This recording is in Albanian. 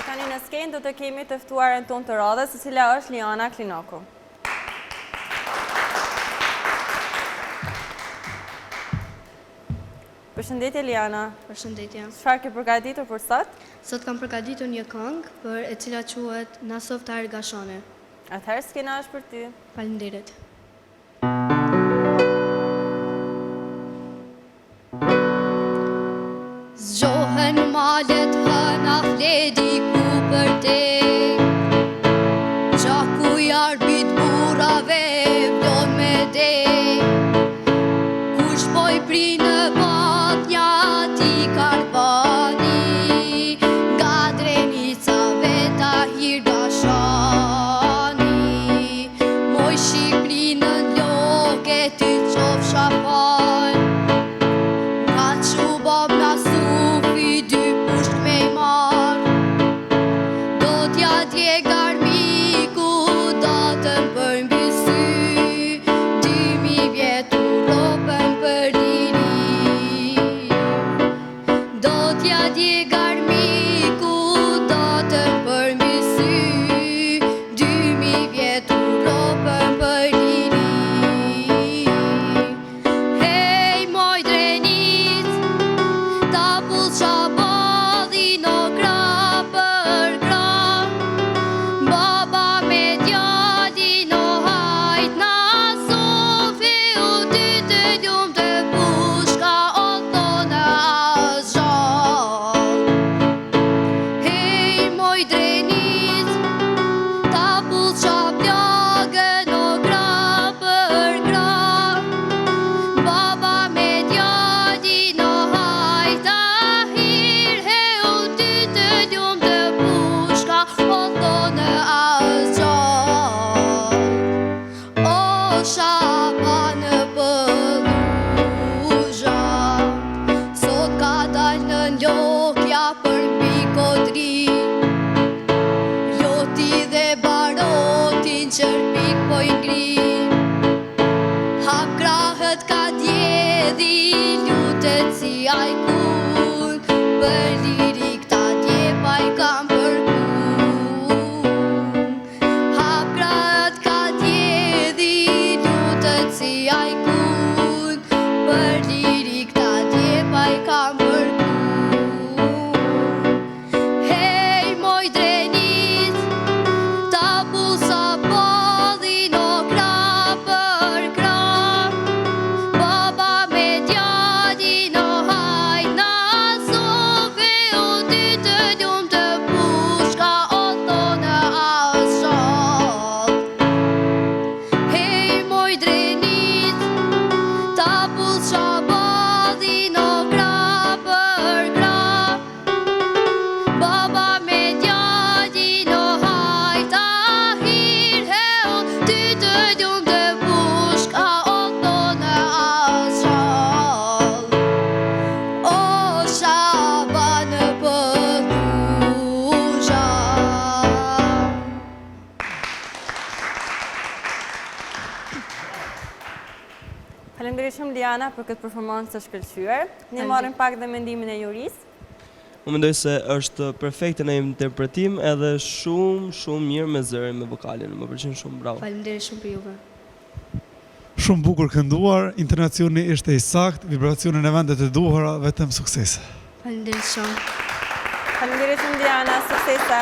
E tani në skenë do të kemi të ftuaren tonë të radhës, e cila është Liana Klinoku. Përshëndetje Liana. Përshëndetje. Çfarë ke përgatitur për sot? Sot kam përgatitur një këngë për e cila quhet Nasoft Argashone. Atëherë skena është për ty. Faleminderit. Zgjohen malet hëna fledi ku për te, qaku jarbit burave vlon me de, kush po i prinë pat një ati karbani, nga drenicave ta hirgashani, moj Shqipri në loke ti qof shafal, nga qubab na sufi dy pusht me i mar, do t'ja djeg armiku datën për mbi sy, 2000 vjetu ropën për liri, do t'ja djeg armiku datën për mbi sy, 2000 vjetu ropën për liri. Hej moj drenit, ta pull qabadhi no gra për gra, baba me djali no hajt na sofi, u dy të ljum të pushka o thone as gjall. Hej moj drenit, ta pull qablagën no gra për gra, baba me djali no hajta hir, he u dy të ljum të pushka o thone as gjall. O shaba në pëlluja, sot ka dal në lokja për mbi kodri, loti dhe barotin qërpik po i ngrin, hap krahët ka djedhi, lutet si ajkun, për lirik ta djepa i kam përkun. Hap krahët ka djedhi, lutet si ajkun, për lirik ta djepa i kam përkun. Hej moj drenit, ta pull sabadhi no gra për gra, baba me djali no hajt na sofi, u dy të ljum të pushka o thone as gjall. Hej moj drenit, ta pull qabadhi no gra për gra, baba me djali no hajt ahir, he o dy të ljum të pushka o thone as gjall. O shaba në pëlluja. Faleminderit shumë Liana për këtë performancë të shkëlqyer. Ne marrim pak dhe mendimin e jurisë. Unë mendoj se është perfekte në interpretim edhe shumë mirë me zërin, me vokalin. Më pëlqen shumë, bravo. Faleminderit shumë për juve. Shumë bukur kënduar, intonacioni ishte i saktë, vibracionin e vendet e duhura, vetëm suksese. Faleminderit shumë. Faleminderit shumë Liana, suksese.